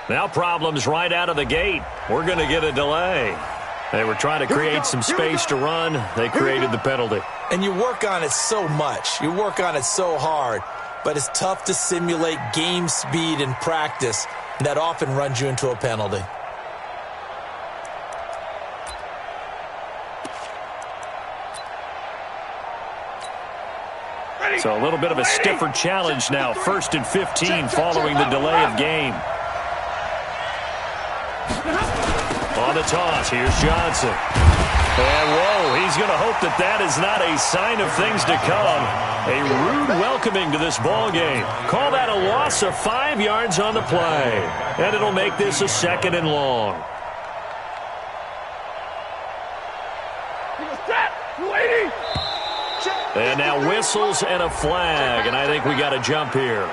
Now problems right out of the gate. We're going to get a delay. They were trying to create some space to run. They created the penalty. And you work on it so much. You work on it so hard. But it's tough to simulate game speed in practice. That often runs you into a penalty. So a little bit of a stiffer challenge now. 1st and 15 following the delay of game. On the toss, here's Johnson. And whoa, he's going to hope that that is not a sign of things to come. A rude welcoming to this ball game. Call that a loss of 5 yards on the play. And it'll make this a 2nd and long. And now whistles and a flag. And I think we got a jump here.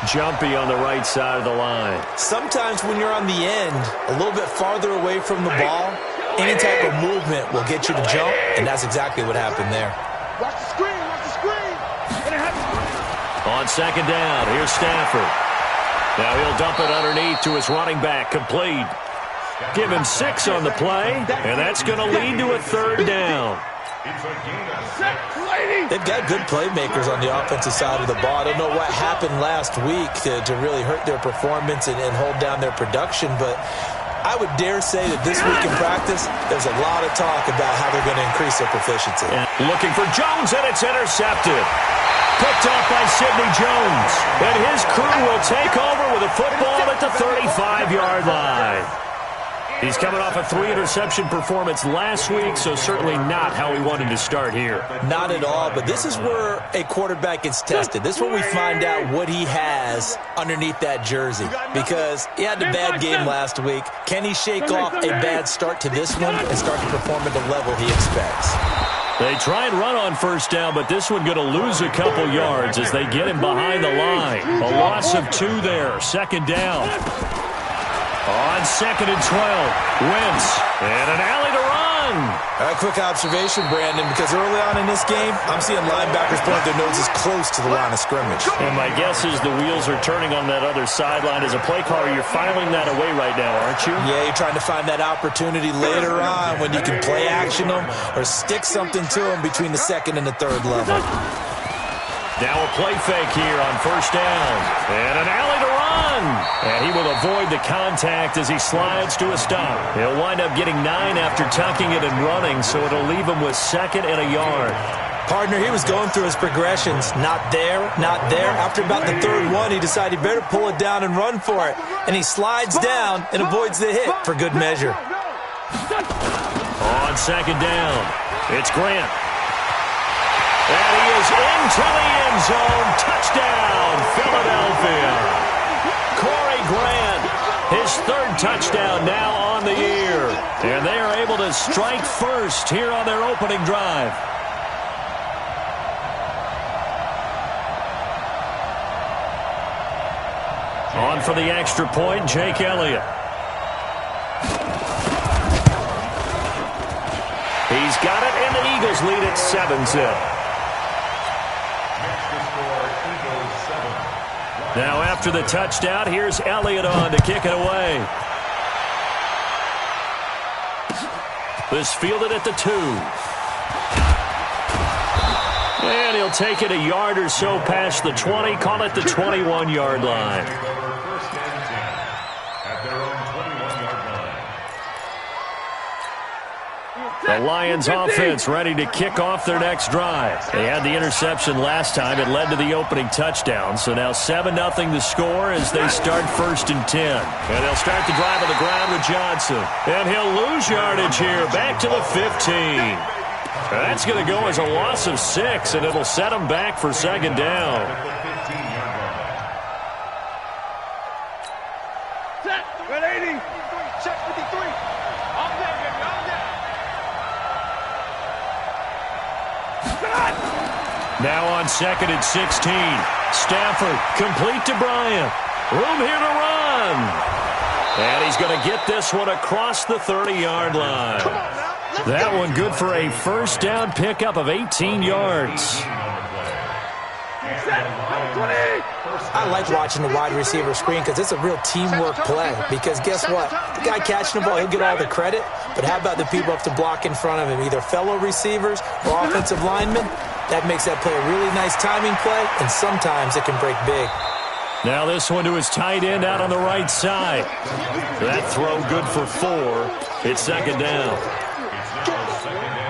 Jumpy on the right side of the line. Sometimes when you're on the end, a little bit farther away from the ball, any type of movement will get you to jump, and that's exactly what happened there. Watch the screen, watch the screen. On 2nd down, here's Stafford. Now he'll dump it underneath to his running back, complete. Give him 6 on the play, and that's going to lead to a 3rd down. They've got good playmakers on the offensive side of the ball. I don't know what happened last week to really hurt their performance and hold down their production, but I would dare say that this week in practice, there's a lot of talk about how they're going to increase their proficiency. Looking for Jones, and it's intercepted. Picked off by Sidney Jones. And his crew will take over with a football at the 35-yard line. He's coming off a 3-interception performance last week, so certainly not how he wanted to start here. Not at all, but this is where a quarterback gets tested. This is where we find out what he has underneath that jersey, because he had a bad game last week. Can he shake off a bad start to this one and start to perform at the level he expects? They try and run on 1st down, but this one going to lose a couple yards as they get him behind the line. A loss of 2 there, 2nd down. On 2nd and 12, Wentz, and an alley to run. A quick observation, Brandon, because early on in this game, I'm seeing linebackers point their noses close to the line of scrimmage. And my guess is the wheels are turning on that other sideline. As a play caller, you're filing that away right now, aren't you? Yeah, you're trying to find that opportunity later on when you can play action them or stick something to them between the 2nd and the 3rd level. Now a play fake here on 1st down. And an alley to run. And he will avoid the contact as he slides to a stop. He'll wind up getting 9 after tucking it and running, so it'll leave him with 2nd and a yard. Partner, he was going through his progressions. Not there, not there. After about the 3rd one, he decided he better pull it down and run for it. And he slides down and avoids the hit for good measure. On 2nd down, it's Grant. And he is into the end zone. Touchdown, Philadelphia. Corey Grant, his 3rd touchdown now on the year. And they are able to strike first here on their opening drive. On for the extra point, Jake Elliott. He's got it, and the Eagles lead at 7-zip. Now after the touchdown, here's Elliott on to kick it away. This fielded at the 2. And he'll take it a yard or so past the 20, call it the 21-yard line. The Lions offense ready to kick off their next drive. They had the interception last time. It led to the opening touchdown. So now 7-0 the score as they start 1st and 10. And they'll start the drive on the ground with Johnson. And he'll lose yardage here back to the 15. That's going to go as a loss of 6, and it'll set them back for 2nd down. Set, 180, check 53. All day, baby, all day. Now on 2nd and 16. Stafford complete to Bryant. Room here to run. And he's going to get this one across the 30-yard line. That one good for a 1st down pickup of 18 yards. I like watching the wide receiver screen because it's a real teamwork play. Because guess what? The guy catching the ball, he'll get all the credit. But how about the people up to block in front of him, either fellow receivers or offensive linemen? That makes that play a really nice timing play, and sometimes it can break big. Now this one to his tight end out on the right side. That throw good for 4. It's second down.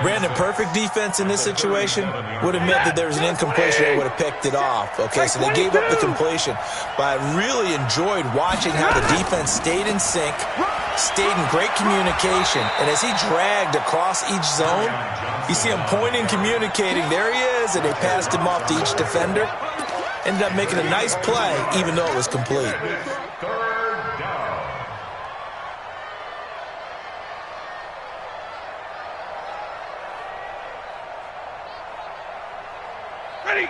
Brandon, perfect defense in this situation would have meant that there was an incompletion. They would have picked it off. Okay, so they gave up the completion. But I really enjoyed watching how the defense stayed in sync, stayed in great communication. And as he dragged across each zone, you see him pointing, communicating. There he is, and they passed him off to each defender. Ended up making a nice play, even though it was complete.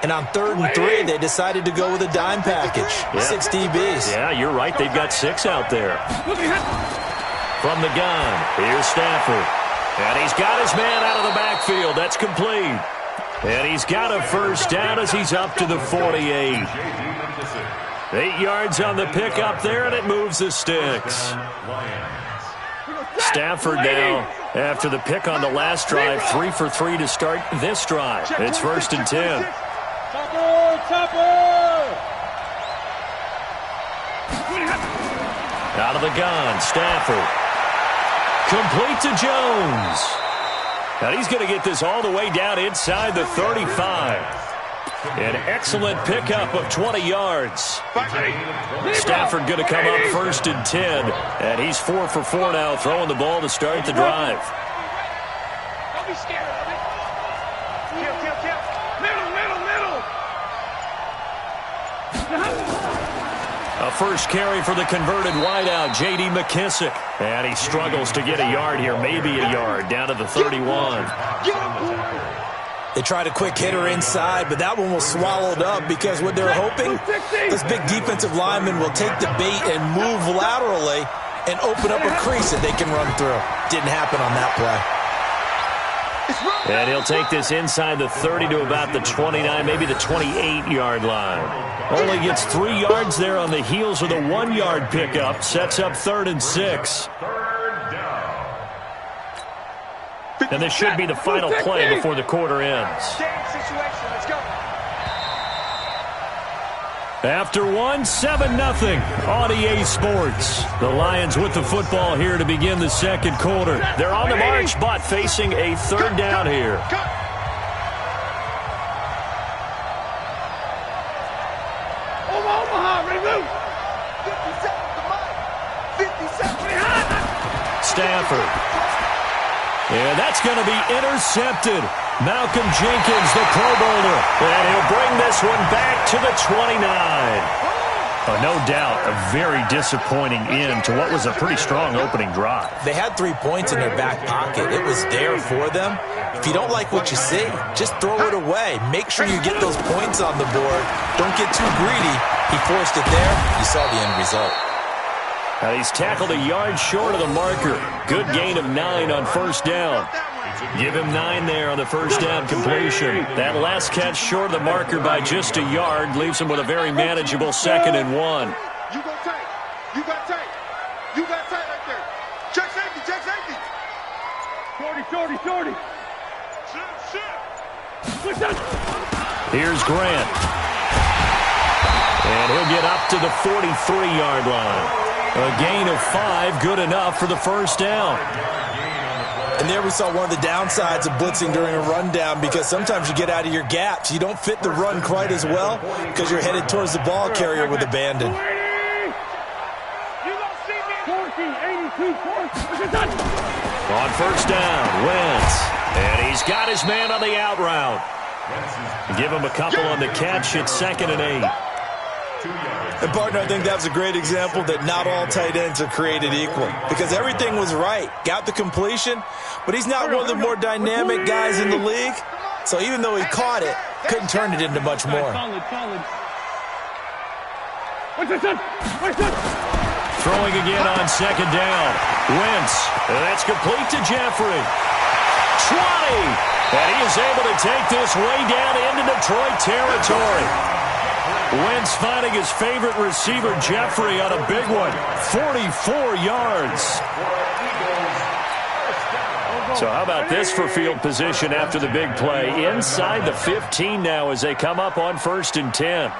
And on 3rd and 3, they decided to go with a dime package. Yeah. 6 DBs. Yeah, you're right. They've got 6 out there. From the gun, here's Stafford. And he's got his man out of the backfield. That's complete. And he's got a first down as he's up to the 48. 8 yards on the pickup there, and it moves the sticks. Stafford now, after the pick on the last drive, 3 for 3 to start this drive. It's 1st and 10. Out of the gun, Stafford. Complete to Jones. Now he's going to get this all the way down inside the 35. An excellent pickup of 20 yards. Stafford going to come up 1st and 10. And he's 4 for 4 now, throwing the ball to start the drive. Don't be scared of it. Kill. Middle. A first carry for the converted wideout, J.D. McKissick. And he struggles to get a yard here, maybe a yard, down to the 31. They tried a quick hitter inside, but that one was swallowed up because what they're hoping, this big defensive lineman will take the bait and move laterally and open up a crease that they can run through. Didn't happen on that play. And he'll take this inside the 30 to about the 29, maybe the 28-yard line. Only gets 3 yards there on the heels of the 1-yard pickup. Sets up 3rd and 6. And this should be the final play before the quarter ends. After 7-0 on EA Sports. The Lions with the football here to begin the second quarter. They're on the march, but facing a 3rd down here. Stafford. And that's going to be intercepted. Malcolm Jenkins, the Pro Bowler. And he'll bring this one back to the 29. Oh, no doubt a very disappointing end to what was a pretty strong opening drive. They had 3 points in their back pocket. It was there for them. If you don't like what you see, just throw it away. Make sure you get those points on the board. Don't get too greedy. He forced it there. You saw the end result. Now he's tackled a yard short of the marker. Good gain of 9 on 1st down. Give him 9 there on the 1st down completion. That last catch short of the marker by just a yard leaves him with a very manageable 2nd and 1. You go tight. You got tight. You got tight right there. Check safety. Shorty. Here's Grant. And he'll get up to the 43-yard line. A gain of 5, good enough for the 1st down. And there we saw one of the downsides of blitzing during a rundown, because sometimes you get out of your gaps. You don't fit the run quite as well because you're headed towards the ball carrier with abandon. On 1st down, Wentz. And he's got his man on the out route. Give him a couple on the catch. It's 2nd and 8. And, partner, I think that was a great example that not all tight ends are created equal, because everything was right. Got the completion, but he's not one of the more dynamic guys in the league. So even though he caught it, couldn't turn it into much more. Throwing again on 2nd down. Wentz. That's complete to Jeffrey. 20. And he is able to take this way down into Detroit territory. Wentz finding his favorite receiver, Jeffrey, on a big one. 44 yards. So how about this for field position after the big play? Inside the 15 now as they come up on 1st and 10.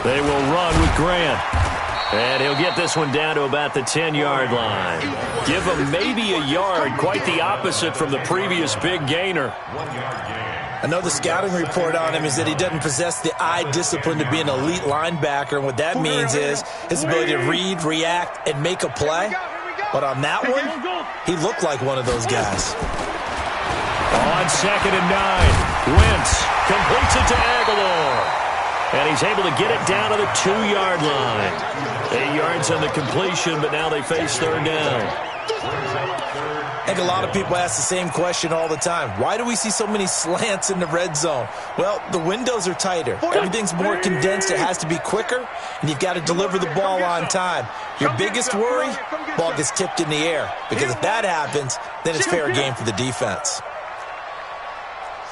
They will run with Grant. And he'll get this one down to about the 10-yard line. Give him maybe a yard, quite the opposite from the previous big gainer. I know the scouting report on him is that he doesn't possess the eye discipline to be an elite linebacker, and what that means is his ability to read, react, and make a play. But on that one, he looked like one of those guys. On 2nd and 9, Wentz completes it to Aguilar. And he's able to get it down to the 2-yard line. 8 yards on the completion, but now they face 3rd down. I think a lot of people ask the same question all the time. Why do we see so many slants in the red zone? Well, the windows are tighter. Everything's more condensed. It has to be quicker, and you've got to deliver the ball on time. Your biggest worry, ball gets tipped in the air. Because if that happens, then it's fair game for the defense.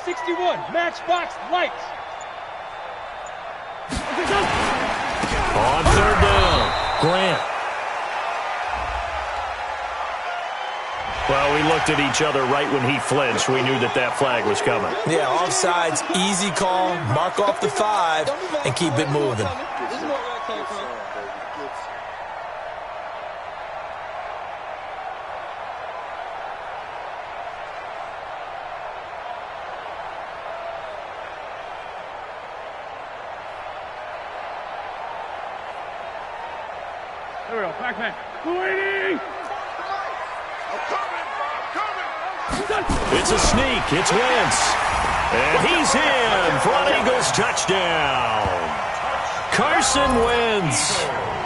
61, matchbox lights. On 3rd down, Grant. Well, we looked at each other right when he flinched. We knew that that flag was coming. Yeah, offsides, easy call, mark off the 5, and keep it moving. There we go, back man. Waiting! It's a sneak. It's Wentz. And he's in for an Eagles touchdown. Carson Wentz,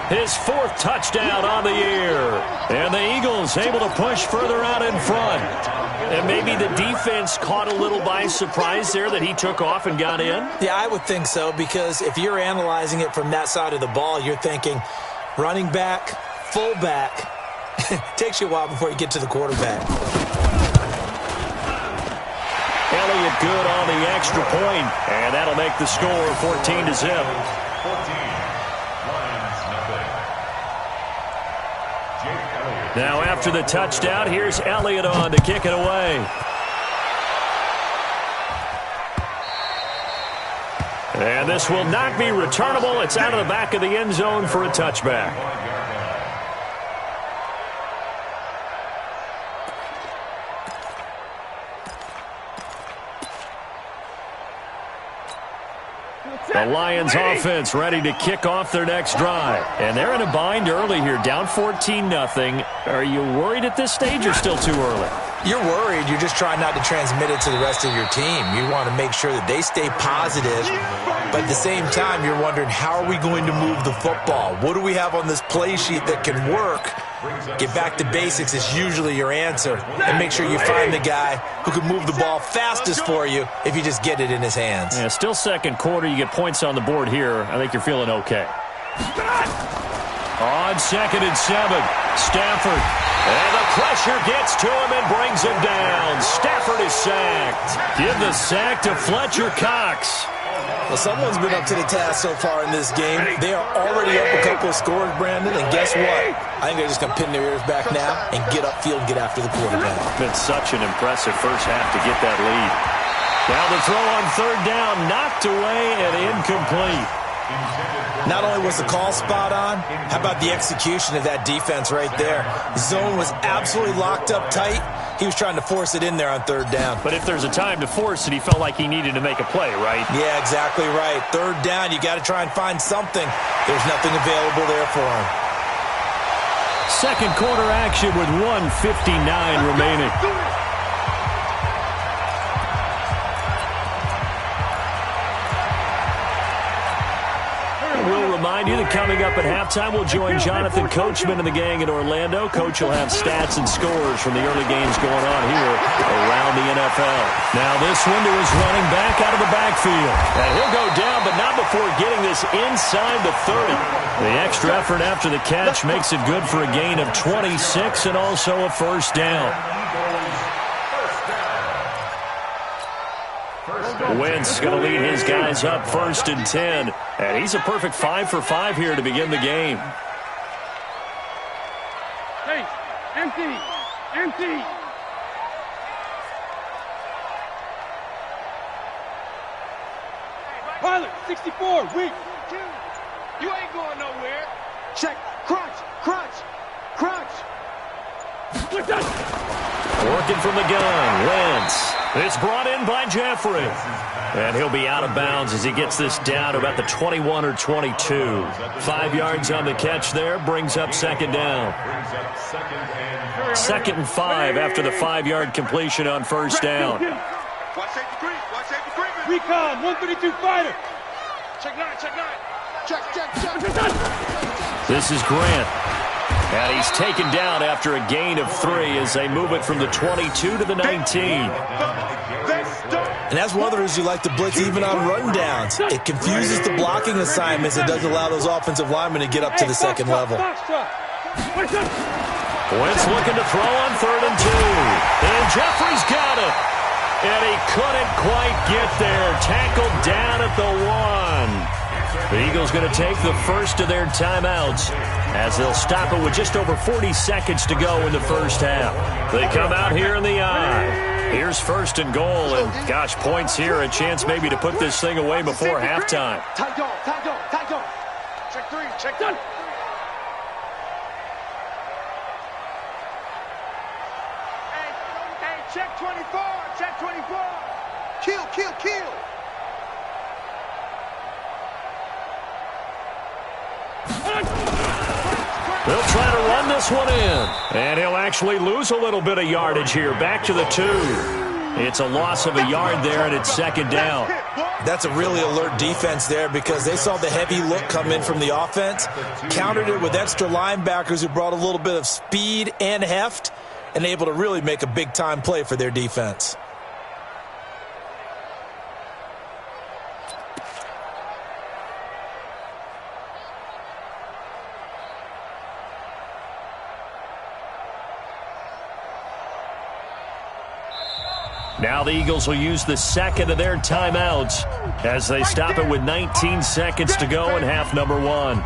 his 4th touchdown on the year. And the Eagles able to push further out in front. And maybe the defense caught a little by surprise there that he took off and got in? Yeah, I would think so, because if you're analyzing it from that side of the ball, you're thinking running back, fullback. Takes you a while before you get to the quarterback. Elliott good on the extra point, and that'll make the score 14-0. Now after the touchdown, here's Elliott on to kick it away. And this will not be returnable. It's out of the back of the end zone for a touchback. The Lions offense ready to kick off their next drive. And they're in a bind early here, down 14-0. Are you worried at this stage or still too early? You're worried. You're just trying not to transmit it to the rest of your team. You want to make sure that they stay positive. But at the same time, you're wondering, how are we going to move the football? What do we have on this play sheet that can work? Get back to basics is usually your answer. And make sure you find the guy who can move the ball fastest for you if you just get it in his hands. Yeah, still 2nd quarter. You get points on the board here. I think you're feeling okay. On 2nd and 7, Stafford. And the pressure gets to him and brings him down. Stafford is sacked. Give the sack to Fletcher Cox. Well, someone's been up to the task so far in this game. They are already up a couple of scores, Brandon, and guess what? I think they're just going to pin their ears back now and get upfield and get after the quarterback. Been such an impressive first half to get that lead. Now the throw on 3rd down, knocked away and incomplete. Not only was the call spot on, how about the execution of that defense right there? The zone was absolutely locked up tight. He was trying to force it in there on 3rd down. But if there's a time to force it, he felt like he needed to make a play, right? Yeah, exactly right. 3rd down, you got to try and find something. There's nothing available there for him. 2nd quarter action with 1:59 remaining. remind you that coming up at halftime, we'll join Jonathan Coachman and the gang in Orlando. Coach will have stats and scores from the early games going on here around the NFL. Now this one to his running back out of the backfield. And he'll go down, but not before getting this inside the 30. The extra effort after the catch makes it good for a gain of 26 and also a first down. Wentz going to lead his guys up 1st and 10. And he's a perfect 5 for 5 here to begin the game. Hey, empty. Pilot, 64, weak. You ain't going nowhere. Check, crunch. Working from the gun, Wentz. It's brought in by Jeffrey. And he'll be out of bounds as he gets this down to about the 21 or 22. 5 yards on the catch there, brings up 2nd down. 2nd and 5 after the 5-yard completion on 1st down. Watch safety creep. Recon, 132 fighter. Check 9. Check. This is Grant. And he's taken down after a gain of 3 as they move it from the 22 to the 19. And that's one of the reasons you like to blitz even on rundowns. It confuses the blocking assignments. It doesn't allow those offensive linemen to get up to the second level. Wentz looking to throw on 3rd and 2. And Jeffrey's got it. And he couldn't quite get there. Tackled down at the 1. The Eagles going to take the first of their timeouts as they'll stop it with just over 40 seconds to go in the first half. They come out here in the eye. Here's 1st and goal, and gosh, points here, a chance maybe to put this thing away before halftime. Tight dog. Check 3, check done. Hey, check 24. Kill. They'll try to run this one in. And he'll actually lose a little bit of yardage here. Back to the 2. It's a loss of a yard there, and it's 2nd down. That's a really alert defense there because they saw the heavy look come in from the offense, countered it with extra linebackers who brought a little bit of speed and heft, and able to really make a big-time play for their defense. Now the Eagles will use the 2nd of their timeouts as they stop it with 19 seconds to go in half number 1.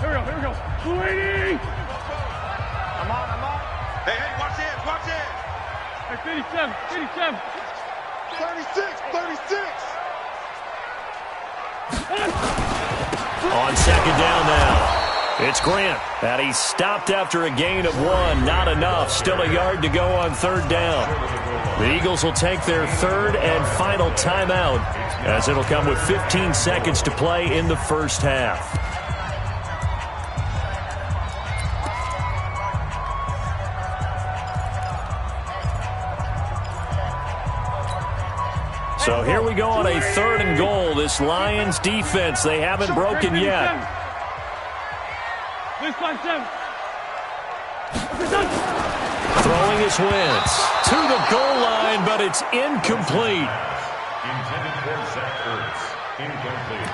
Here we go. Waiting. I'm on. Hey, watch it. Hey, 57. 36. On 2nd down now. It's Grant, and he's stopped after a gain of 1. Not enough. Still a yard to go on 3rd down. The Eagles will take their 3rd and final timeout as it'll come with 15 seconds to play in the first half. So here we go on a 3rd and goal. This Lions defense, they haven't broken yet. Throwing his Wentz to the goal line, but it's incomplete. Intended for Zach Ertz. Incomplete.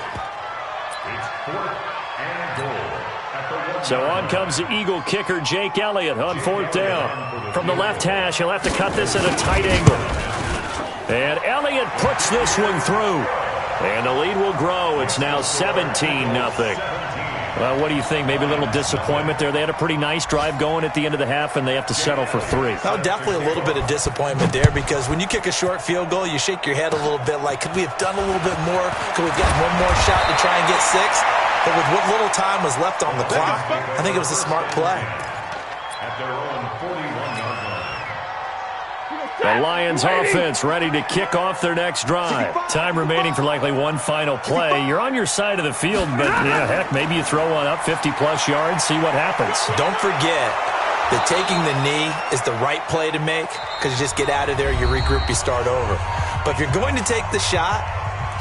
It's 4th and goal. So on comes the Eagle kicker, Jake Elliott, on 4th down. From the left hash, he'll have to cut this at a tight angle. And Elliott puts this one through. And the lead will grow. It's now 17-0. Well, what do you think? Maybe a little disappointment there. They had a pretty nice drive going at the end of the half, and they have to settle for 3. Oh, definitely a little bit of disappointment there because when you kick a short field goal, you shake your head a little bit like, could we have done a little bit more? Could we have gotten one more shot to try and get 6? But with what little time was left on the clock, I think it was a smart play. At their own 41-yard line. The Lions offense ready to kick off their next drive. Time remaining for likely one final play. You're on your side of the field, but yeah, heck, maybe you throw one up 50-plus yards, see what happens. Don't forget, that taking the knee is the right play to make because you just get out of there, you regroup, you start over. But if you're going to take the shot,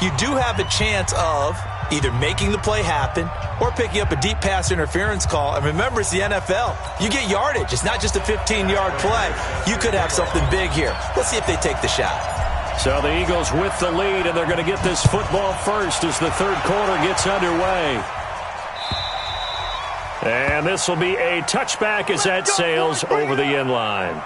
you do have a chance of either making the play happen or picking up a deep pass interference call. And remember, it's the NFL. You get yardage. It's not just a 15-yard play. You could have something big here. Let's see if they take the shot. So the Eagles with the lead, and they're going to get this football first as the third quarter gets underway. And this will be a touchback as that sails over the end line.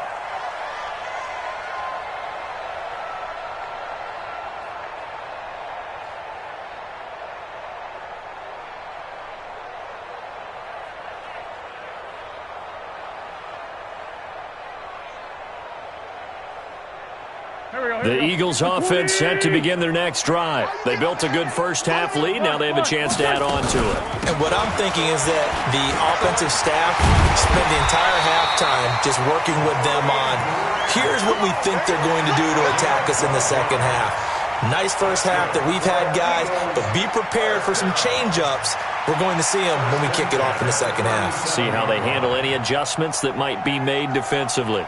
The Eagles offense set to begin their next drive. They built a good first half lead. Now they have a chance to add on to it. And what I'm thinking is that the offensive staff spent the entire halftime just working with them on, here's what we think they're going to do to attack us in the second half. Nice first half that we've had, guys, but be prepared for some change-ups. We're going to see them when we kick it off in the second half. See how they handle any adjustments that might be made defensively.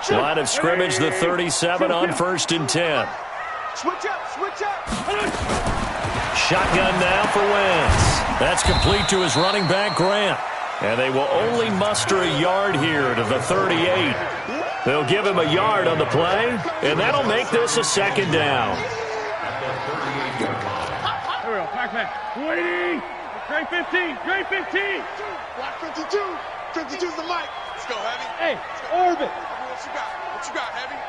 Line of scrimmage, the 37 on 1st and 10. Switch up, switch up. Shotgun now for Wentz. That's complete to his running back, Grant. And they will only muster a yard here to the 38. They'll give him a yard on the play, and that'll make this a second down. Here we go, back. Waiting. Grade 15, grade 15. Block 52. 52's the mic. Let's go, Heavy. Hey, orbit. What you got? What you got, Heavy?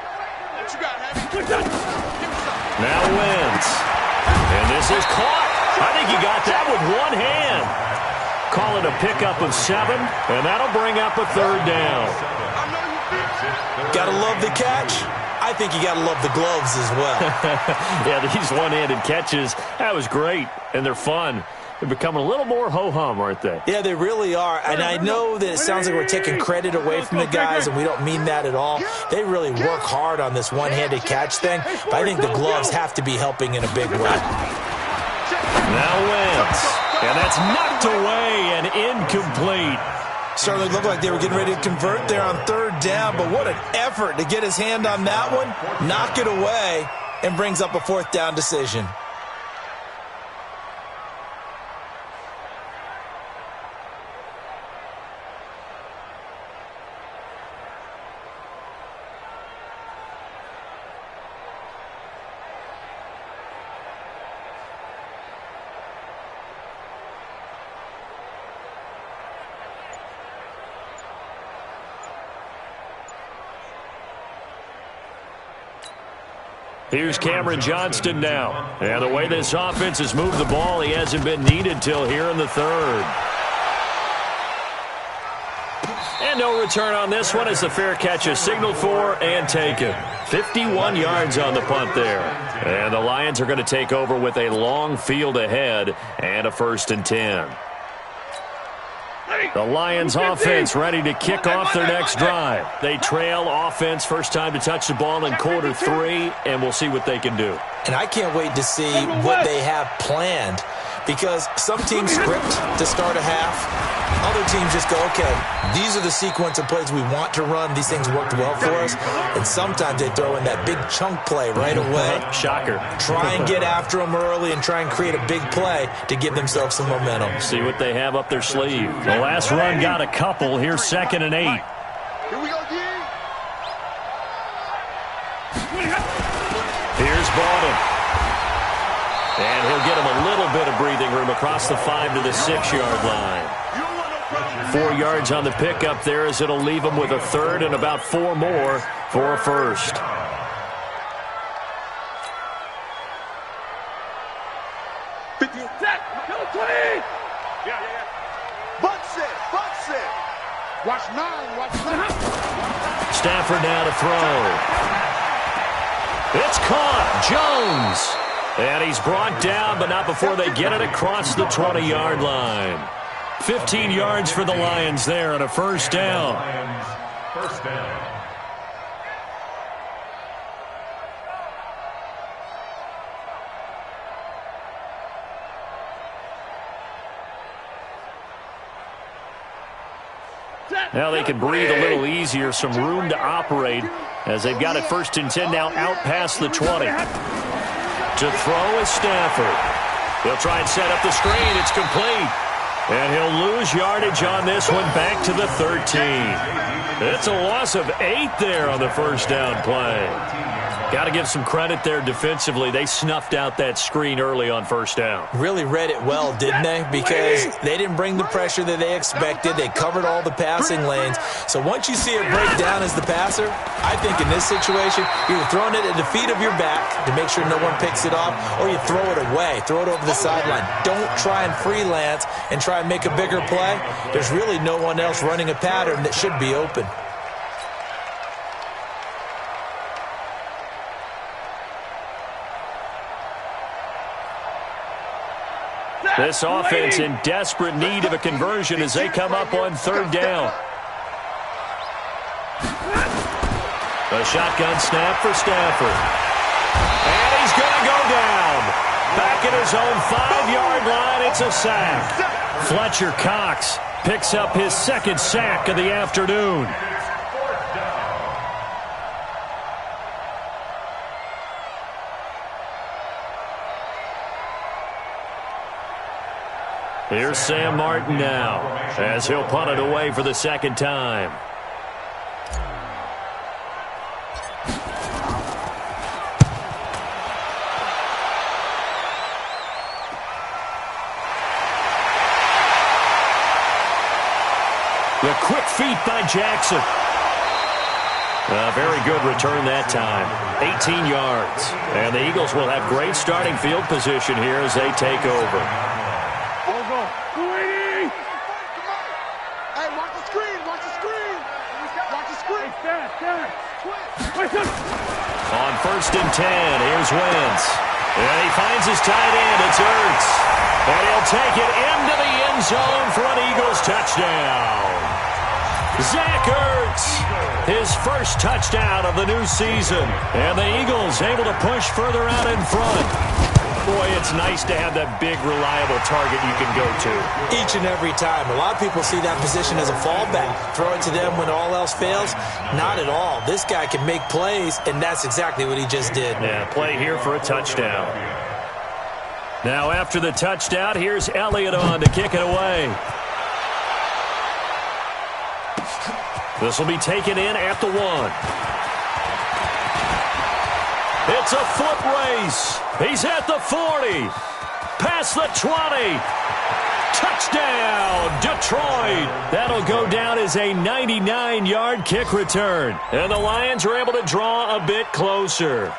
What you got, Heavy? Good touch. Give me some. Now Wentz. And this is caught. I think he got that with one hand. Call it a pickup of 7, and that'll bring up a third down. Gotta love the catch. I think you gotta love the gloves as well. Yeah, these one-handed catches, that was great, and they're fun. They're becoming a little more ho-hum, aren't they? Yeah, they really are. And I know that it sounds like we're taking credit away from the guys, and we don't mean that at all. They really work hard on this one-handed catch thing, but I think the gloves have to be helping in a big way. Now Wentz. And that's knocked away and incomplete. Certainly looked like they were getting ready to convert there on third down, but what an effort to get his hand on that one, knock it away, and brings up a fourth down decision. Here's Cameron Johnston now. And the way this offense has moved the ball, he hasn't been needed till here in the third. And no return on this one as the fair catch is signaled for and taken. 51 yards on the punt there. And the Lions are going to take over with a long field ahead and a 1st and 10. The Lions offense ready to kick off their next drive. They trail offense, first time to touch the ball in quarter 3, and we'll see what they can do. And I can't wait to see what they have planned, because some teams script to start a half. Other teams just go, okay, these are the sequence of plays we want to run. These things worked well for us. And sometimes they throw in that big chunk play right away. Shocker. Try and get after them early and try and create a big play to give themselves some momentum. See what they have up their sleeve. The last run got a couple. Here's 2nd and 8. Here we go, D. Here's Baldwin. And he'll get him a little bit of breathing room across the 5 to the 6-yard line. 4 yards on the pickup there as it'll leave him with a third and about 4 more for a first. Bucks it. Watch 9. Stafford now to throw. It's caught. Jones. And he's brought down, but not before they get it across the 20-yard line. 15 yards for the Lions there on a first down. First down. Now they can breathe a little easier, some room to operate as they've got it 1st and 10 now out past the 20. To throw is Stafford. He'll try and set up the screen. It's complete. And he'll lose yardage on this one back to the 13. It's a loss of 8 there on the 1st down play. Got to give some credit there defensively. They snuffed out that screen early on 1st down. Really read it well, didn't they? Because they didn't bring the pressure that they expected. They covered all the passing lanes. So once you see it break down as the passer, I think in this situation, you're throwing it at the feet of your back to make sure no one picks it off, or you throw it away, throw it over the sideline. Don't try and freelance and try and make a bigger play. There's really no one else running a pattern that should be open. This offense in desperate need of a conversion as they come up on 3rd down. A shotgun snap for Stafford. And he's going to go down. Back at his own 5-yard line, it's a sack. Fletcher Cox picks up his 2nd sack of the afternoon. Here's Sam Martin now as he'll punt it away for the 2nd time. The quick feet by Jackson. A very good return that time. 18 yards. And the Eagles will have great starting field position here as they take over. On 1st and 10, here's Wentz. And he finds his tight end. It's Ertz. And he'll take it into the end zone for an Eagles touchdown. Zach Ertz, his 1st touchdown of the new season. And the Eagles able to push further out in front. Boy, it's nice to have that big, reliable target you can go to. Each and every time. A lot of people see that position as a fallback. Throw it to them when all else fails. Not at all. This guy can make plays, and that's exactly what he just did. Yeah, play here for a touchdown. Now after the touchdown, here's Elliott on to kick it away. This will be taken in at the 1. It's a foot race. He's at the 40. Past the 20. Touchdown, Detroit. That'll go down as a 99-yard kick return. And the Lions are able to draw a bit closer.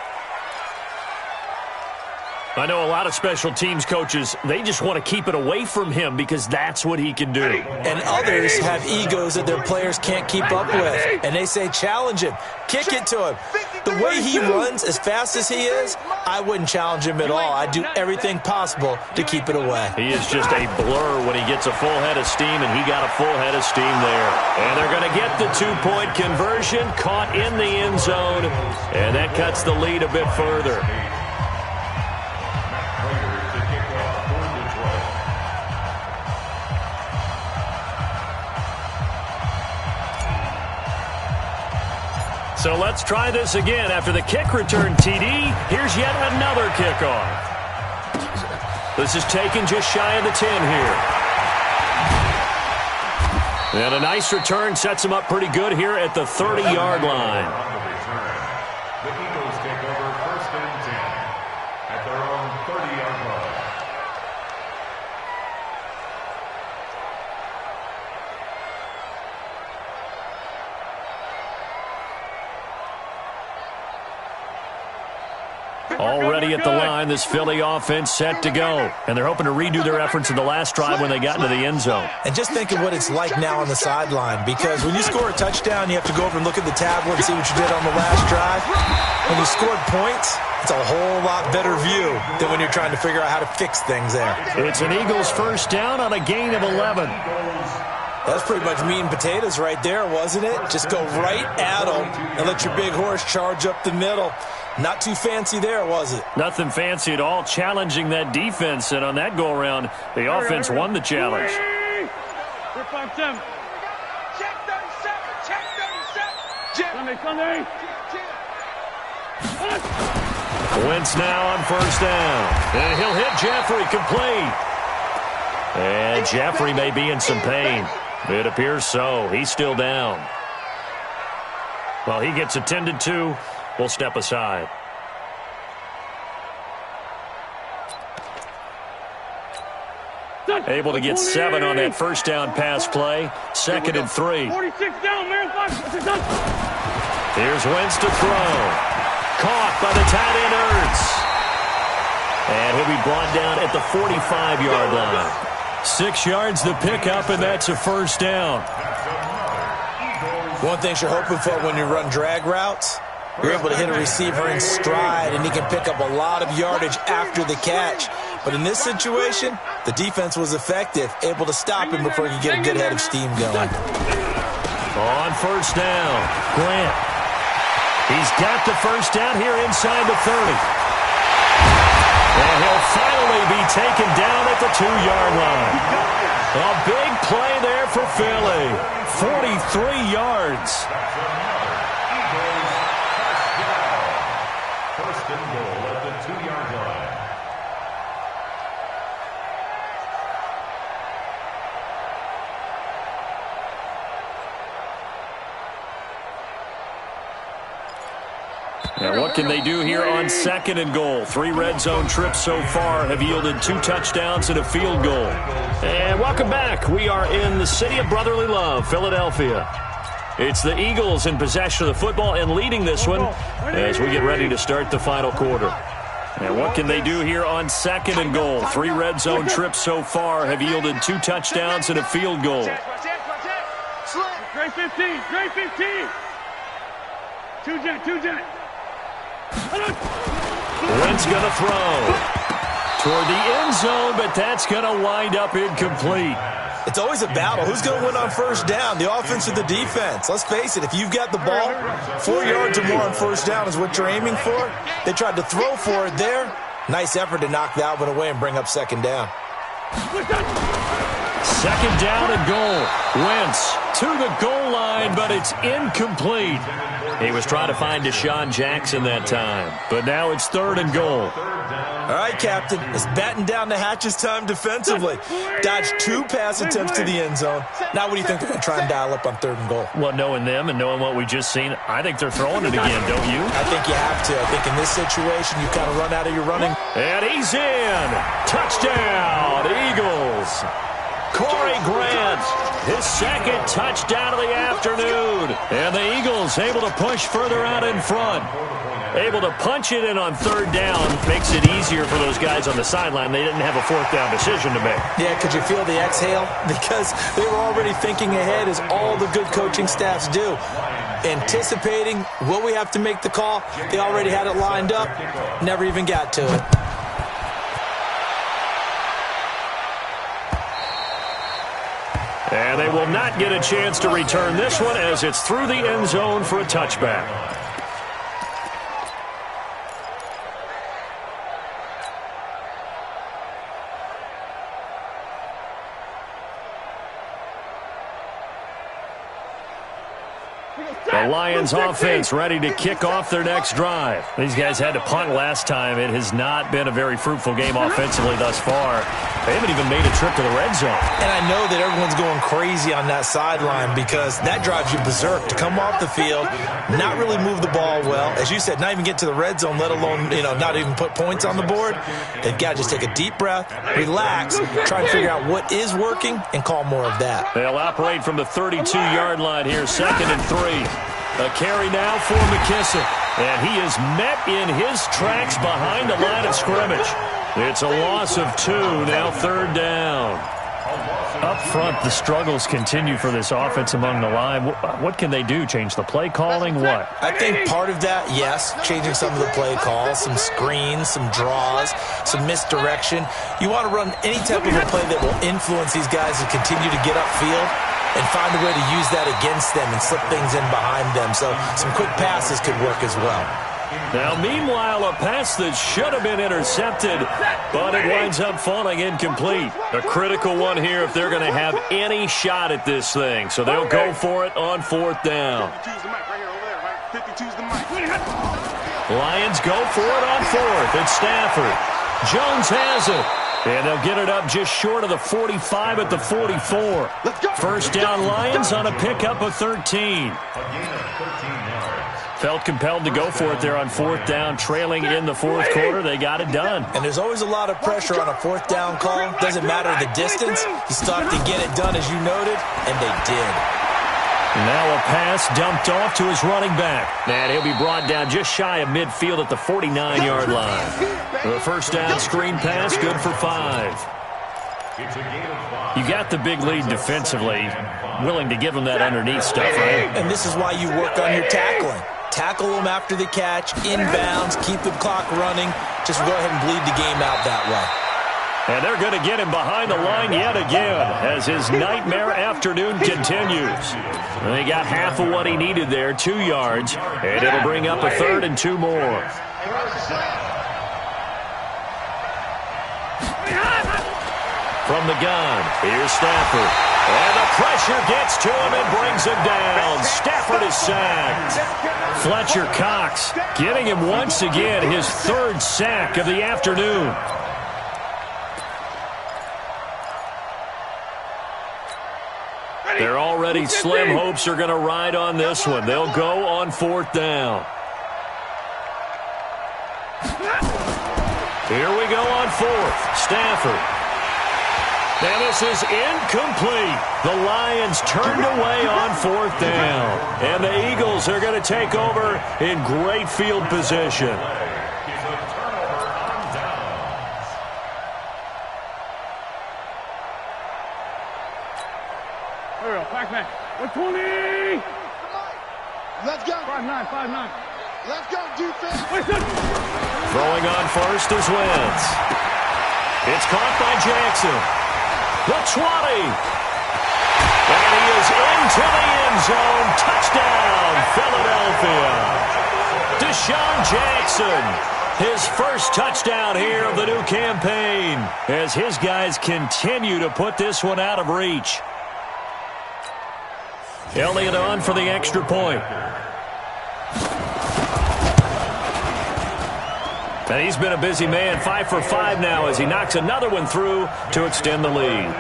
I know a lot of special teams coaches, they just want to keep it away from him because that's what he can do. And others have egos that their players can't keep up with. And they say, challenge him. Kick it to him. The way he runs as fast as he is, I wouldn't challenge him at all. I'd do everything possible to keep it away. He is just a blur when he gets a full head of steam, and he got a full head of steam there. And they're going to get the 2-point conversion, caught in the end zone, and that cuts the lead a bit further. So let's try this again. After the kick return, TD, here's yet another kickoff. This is taken just shy of the 10 here. And a nice return sets him up pretty good here at the 30-yard line. The Eagles take over 1st and 10 at their own 30-yard line. Already at the line, this Philly offense set to go. And they're hoping to redo their efforts in the last drive when they got into the end zone. And just think of what it's like now on the sideline, because when you score a touchdown, you have to go over and look at the tablet and see what you did on the last drive. When you scored points, it's a whole lot better view than when you're trying to figure out how to fix things there. It's an Eagles 1st down on a gain of 11. That's pretty much meat and potatoes right there, wasn't it? Just go right at them and let your big horse charge up the middle. Not too fancy there, was it? Nothing fancy at all, challenging that defense. And on that go-around, the offense won the challenge. Sunday. Wentz now on first down. And he'll hit Jeffrey complete. And Jeffrey may be in some pain. It appears so. He's still down. Well, he gets attended to. We'll step aside. Able to get 7 on that first down pass play. 2nd and 3. 46 down, Marathon. Here's Wentz to throw. Caught by the tight end Ertz. And he'll be brought down at the 45-yard line. 6 yards to pick up, and that's a first down. One thing you're hoping for when you run drag routes, you're able to hit a receiver in stride, and he can pick up a lot of yardage after the catch. But in this situation, the defense was effective, able to stop him before he could get a good head of steam going. On first down, Grant. He's got the first down here inside the 30. And he'll finally be taken down at the 2-yard line. A big play there for Philly. 43 yards. First and goal at the 2-yard line. Now what can they do here on 2nd and goal? 3 red zone trips so far have yielded 2 touchdowns and a field goal. And welcome back. We are in the city of brotherly love, Philadelphia. It's the Eagles in possession of the football and leading this one as we get ready to start the final quarter. And what can they do here on 2nd and goal? 3 red zone trips so far have yielded 2 touchdowns and a field goal. Great 15. Great 15. 2-jet. 2-jet. Wentz going to throw toward the end zone, but that's going to wind up incomplete. It's always a battle. Who's going to win on first down, the offense or the defense? Let's face it, if you've got the ball, 4 yards or more on first down is what you're aiming for. They tried to throw for it there. Nice effort to knock that one away and bring up 2nd down. 2nd down and goal. Wentz to the goal line, but it's incomplete. He was trying to find Deshaun Jackson that time, but now it's 3rd and goal. All right, Captain, it's batten down the hatches time defensively. Dodged 2 pass attempts to the end zone. Now what do you think they're going to try and dial up on 3rd and goal? Well, knowing them and knowing what we just seen, I think they're throwing it again, don't you? I think you have to. I think in this situation, you kind of run out of your running. And he's in. Touchdown, Eagles. Corey Grant, his 2nd touchdown of the afternoon. And the Eagles able to push further out in front. Able to punch it in on 3rd down. Makes it easier for those guys on the sideline. They didn't have a 4th down decision to make. Yeah, could you feel the exhale? Because they were already thinking ahead, as all the good coaching staffs do. Anticipating, will we have to make the call? They already had it lined up. Never even got to it. And they will not get a chance to return this one as it's through the end zone for a touchback. The Lions offense ready to kick off their next drive. These guys had to punt last time. It has not been a very fruitful game offensively thus far. They haven't even made a trip to the red zone. And I know that everyone's going crazy on that sideline because that drives you berserk to come off the field, not really move the ball well. As you said, not even get to the red zone, let alone, not even put points on the board. They've got to just take a deep breath, relax, try and figure out what is working, and call more of that. They'll operate from the 32-yard line here, 2nd and 3. A carry now for McKissick. And he is met in his tracks behind the line of scrimmage. It's a loss of 2, now 3rd down. Up front, the struggles continue for this offense among the line. What can they do? Change the play calling? What? I think part of that, yes, changing some of the play calls, some screens, some draws, some misdirection. You want to run any type of a play that will influence these guys to continue to get upfield and find a way to use that against them and slip things in behind them. So some quick passes could work as well. Now, meanwhile, a pass that should have been intercepted, but it winds up falling incomplete. A critical one here if they're going to have any shot at this thing. So they'll go for it on 4th down. 52's the mic. Lions go for it on fourth. It's Stafford. Jones has it. And they'll get it up just short of the 45 at the 44. First down Lions on a pickup of 13. Felt compelled to go for it there on fourth down, trailing in the fourth quarter. They got it done. And there's always a lot of pressure on a fourth down call. Doesn't matter the distance. You still have to get it done, as you noted, and they did. Now a pass dumped off to his running back. And he'll be brought down just shy of midfield at the 49-yard line. The first down screen pass, good for 5. You got the big lead defensively. Willing to give them that underneath stuff, right? And this is why you work on your tackling. Tackle them after the catch, inbounds, keep the clock running. Just go ahead and bleed the game out that way. And they're going to get him behind the line yet again as his nightmare afternoon continues. And they got half of what he needed there, 2 yards, and it'll bring up a 3rd and 2 more. From the gun, here's Stafford. And the pressure gets to him and brings him down. Stafford is sacked. Fletcher Cox getting him once again his 3rd sack of the afternoon. They're already slim hopes are going to ride on this one. They'll go on 4th down. Here we go on 4th. Stafford. And this is incomplete. The Lions turned away on 4th down. And the Eagles are going to take over in great field position. Back. 120. Let's go. 5-9, 5-9. Let's go, defense. Throwing on first is Wentz. It's caught by Jackson. The 20. And he is into the end zone. Touchdown, Philadelphia. Deshaun Jackson. His first touchdown here of the new campaign as his guys continue to put this one out of reach. Elliott on for the extra point. And he's been a busy man, 5 for 5 now as he knocks another one through to extend the lead.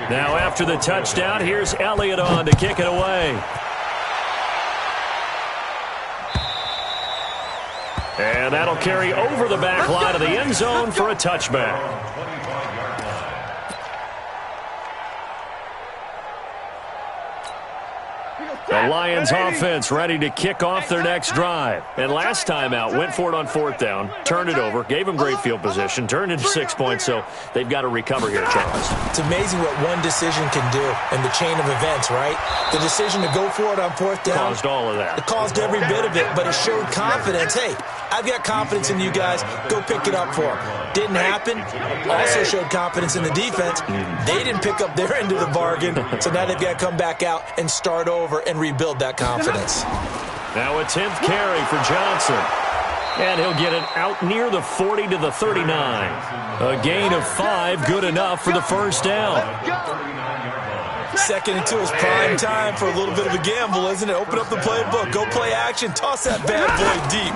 Now after the touchdown, here's Elliott on to kick it away. And that'll carry over the back line of the end zone for a touchback. The Lions offense ready to kick off their next drive. And last time out, went for it on 4th down, turned it over, gave them great field position, turned into 6 points, so they've got to recover here, Charles. It's amazing what one decision can do in the chain of events, right? The decision to go for it on 4th down. Caused all of that. It caused every bit of it, but it showed confidence. Hey, I've got confidence in you guys. Go pick it up for them. Didn't happen. Also showed confidence in the defense. They didn't pick up their end of the bargain, so now they've got to come back out and start over and rebuild that confidence. Now a 10th carry for Johnson. And he'll get it out near the 40 to the 39. A gain of 5, good enough for the first down. 2nd and 2 is prime time for a little bit of a gamble, isn't it? Open up the playbook, go play action, toss that bad boy deep.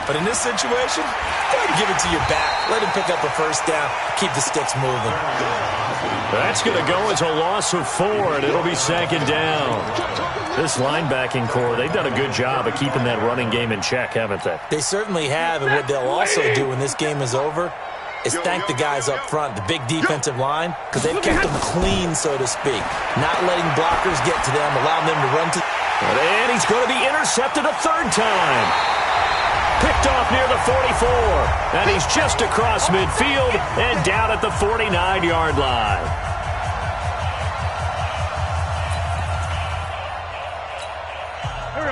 But in this situation, go ahead and give it to your back. Let him pick up a first down, keep the sticks moving. That's going to go as a loss of 4, and it'll be 2nd down. This linebacking core, they've done a good job of keeping that running game in check, haven't they? They certainly have, and what they'll also do when this game is over is thank the guys up front, the big defensive line, because they've kept them clean, so to speak. Not letting blockers get to them, allowing them to run to... And he's going to be intercepted a 3rd time. Picked off near the 44. And he's just across midfield and down at the 49-yard line.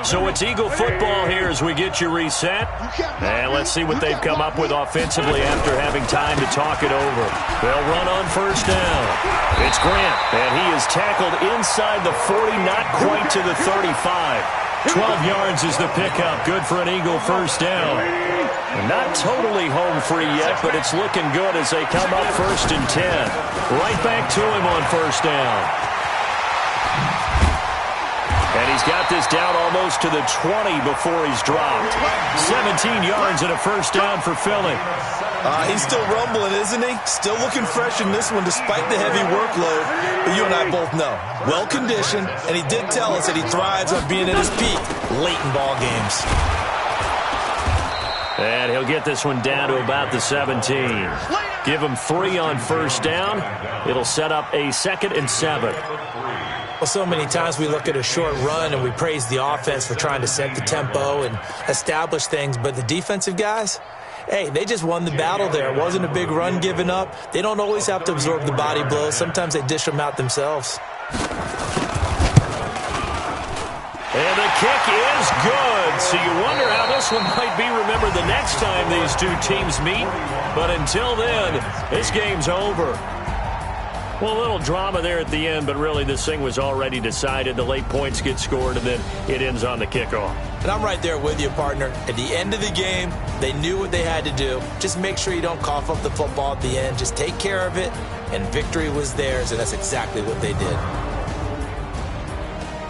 So it's Eagle football here as we get you reset. And let's see what they've come up with offensively after having time to talk it over. They'll run on first down. It's Grant, and he is tackled inside the 40, not quite to the 35. 12 yards is the pickup. Good for an Eagle first down. Not totally home free yet, but it's looking good as they come up 1st and 10. Right back to him on first down. And he's got this down almost to the 20 before he's dropped. 17 yards and a first down for Philly. He's still rumbling, isn't he? Still looking fresh in this one despite the heavy workload. But you and I both know, well-conditioned, and he did tell us that he thrives on being at his peak late in ball games. And he'll get this one down to about the 17. Give him 3 on first down. It'll set up a 2nd and 7. Well, so many times we look at a short run and we praise the offense for trying to set the tempo and establish things, but the defensive guys, hey, they just won the battle there. It wasn't a big run given up. They don't always have to absorb the body blows. Sometimes they dish them out themselves. And the kick is good. So you wonder how this one might be remembered the next time these two teams meet. But until then, this game's over. Well, a little drama there at the end, but really this thing was already decided. The late points get scored, and then it ends on the kickoff. And I'm right there with you, partner. At the end of the game, they knew what they had to do. Just make sure you don't cough up the football at the end. Just take care of it, and victory was theirs, and that's exactly what they did.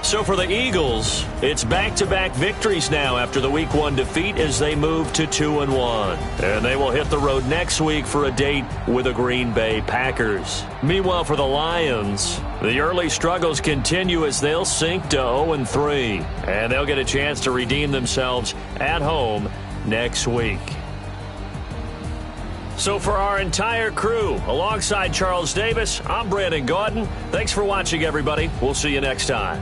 So for the Eagles, it's back-to-back victories now after the Week 1 defeat as they move to 2-1. And they will hit the road next week for a date with the Green Bay Packers. Meanwhile, for the Lions, the early struggles continue as they'll sink to 0-3. And they'll get a chance to redeem themselves at home next week. So for our entire crew, alongside Charles Davis, I'm Brandon Gaudin. Thanks for watching, everybody. We'll see you next time.